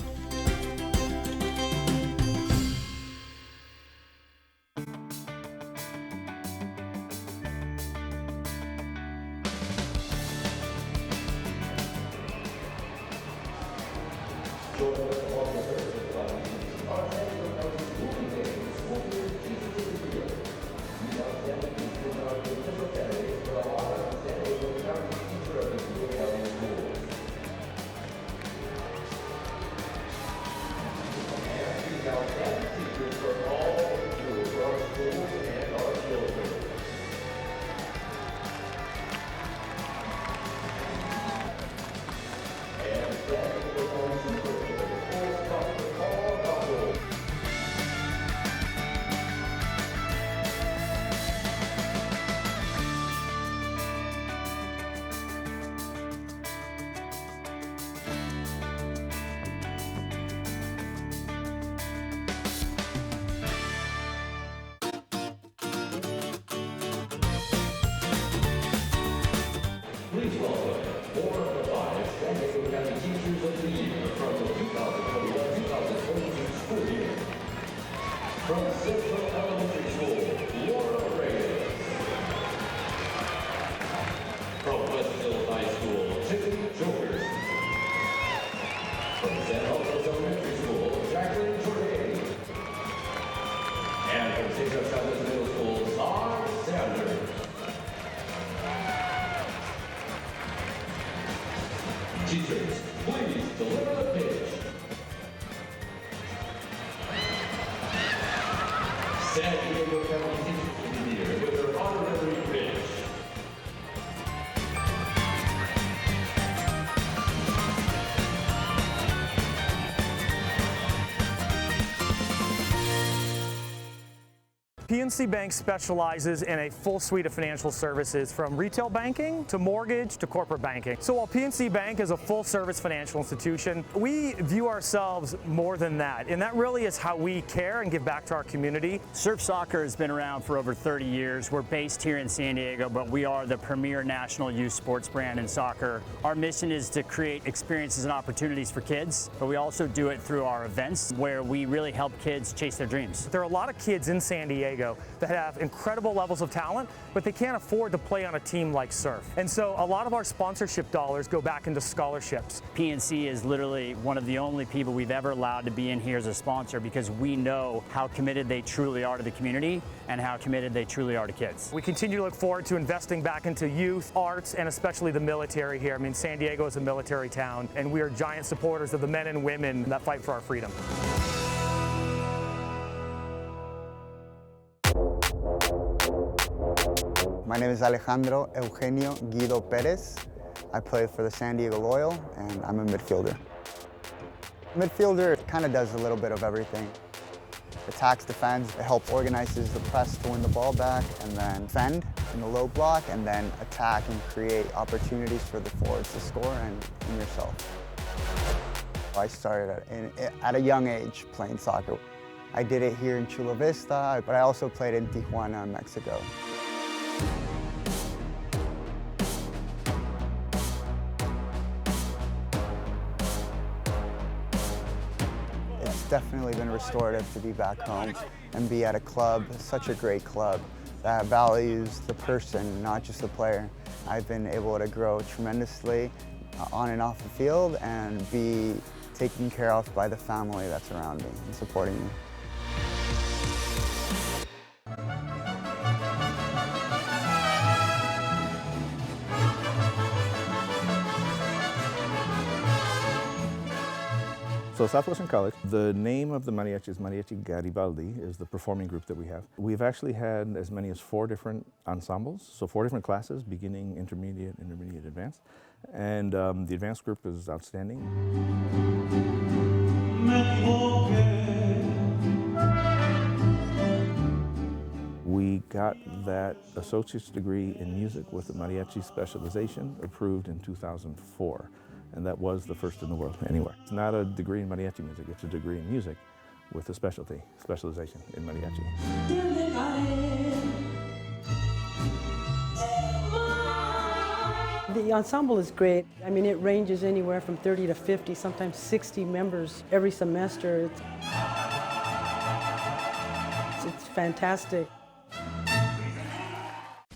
Please welcome 4 of the 5 San Diego County Teachers of the Year from the 2021-2022 school year. From Central Elementary School, Laura Reyes. From Westville High School, Tiffany Jokers. From San Jose Elementary School, Jacqueline Jordan. And from St. Joe Chavez Middle School, Todd Sanders. Teachers, please deliver the pitch. San Diego County Teachers of the Year with their honorary pitch. PNC Bank specializes in a full suite of financial services from retail banking to mortgage to corporate banking. So while PNC Bank is a full-service financial institution, we view ourselves more than that, and that really is how we care and give back to our community. Surf Soccer has been around for over 30 years. We're based here in San Diego, but we are the premier national youth sports brand in soccer. Our mission is to create experiences and opportunities for kids, but we also do it through our events where we really help kids chase their dreams. There are a lot of kids in San Diego that have incredible levels of talent, but they can't afford to play on a team like Surf. And so a lot of our sponsorship dollars go back into scholarships. PNC is literally one of the only people we've ever allowed to be in here as a sponsor because we know how committed they truly are to the community and how committed they truly are to kids. We continue to look forward to investing back into youth, arts, and especially the military here. I mean, San Diego is a military town, and we are giant supporters of the men and women that fight for our freedom. My name is Alejandro Eugenio Guido Perez. I play for the San Diego Loyal, and I'm a midfielder. Midfielder kind of does a little bit of everything. Attacks, defends, it helps organizes the press to win the ball back, and then defend in the low block, and then attack and create opportunities for the forwards to score and yourself. I started at a young age playing soccer. I did it here in Chula Vista, but I also played in Tijuana, Mexico. It's definitely been restorative to be back home and be at a club, such a great club, that values the person, not just the player. I've been able to grow tremendously on and off the field and be taken care of by the family that's around me and supporting me. So Southwestern College, the name of the mariachi is Mariachi Garibaldi, is the performing group that we have. We've actually had as many as 4 different ensembles, so 4 different classes, beginning, intermediate, advanced. And the advanced group is outstanding. We got that associate's degree in music with the mariachi specialization approved in 2004. And that was the first in the world anywhere. It's not a degree in mariachi music, it's a degree in music with a specialization in mariachi. The ensemble is great. I mean, it ranges anywhere from 30 to 50, sometimes 60 members every semester. It's fantastic.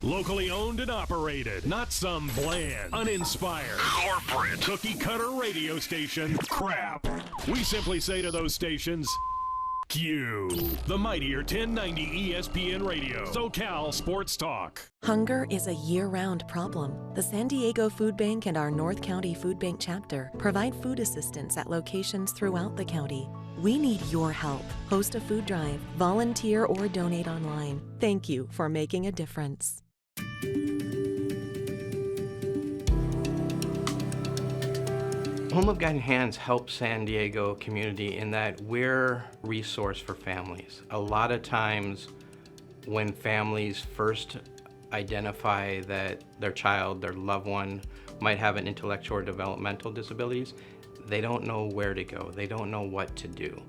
Locally owned and operated, not some bland, uninspired, corporate, cookie-cutter radio station crap. We simply say to those stations, Q. The mightier 1090 ESPN Radio, SoCal Sports Talk. Hunger is a year-round problem. The San Diego Food Bank and our North County Food Bank chapter provide food assistance at locations throughout the county. We need your help. Host a food drive, volunteer, or donate online. Thank you for making a difference. Home of Guiding Hands helps San Diego community in that we're a resource for families. A lot of times when families first identify that their child, their loved one, might have an intellectual or developmental disabilities, they don't know where to go. They don't know what to do.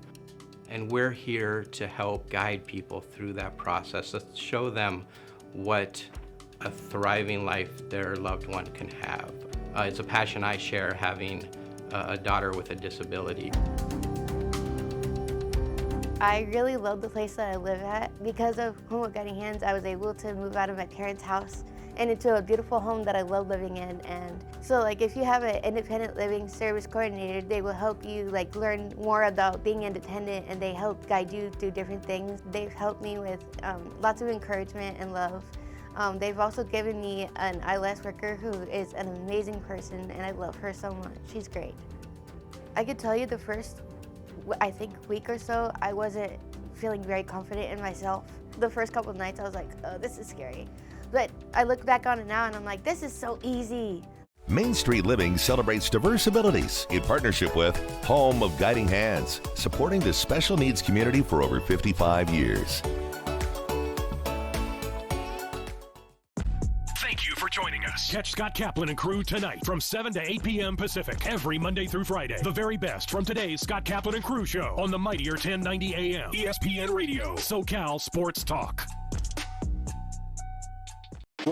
And we're here to help guide people through that process, to show them what a thriving life their loved one can have. It's a passion I share, having a daughter with a disability. I really love the place that I live at. Because of Home of Guiding Hands, I was able to move out of my parents' house and into a beautiful home that I love living in. And so if you have an independent living service coordinator, they will help you learn more about being independent, and they help guide you through different things. They've helped me with lots of encouragement and love. They've also given me an ILS worker who is an amazing person, and I love her so much. She's great. I could tell you the first, week or so, I wasn't feeling very confident in myself. The first couple of nights I was like, oh, this is scary. But I look back on it now and I'm like, this is so easy. Main Street Living celebrates diverse abilities in partnership with Home of Guiding Hands, supporting the special needs community for over 55 years. Catch Scott Kaplan and crew tonight from 7 to 8 p.m. Pacific every Monday through Friday. The very best from today's Scott Kaplan and crew show on the mightier 1090 AM ESPN Radio, SoCal Sports Talk.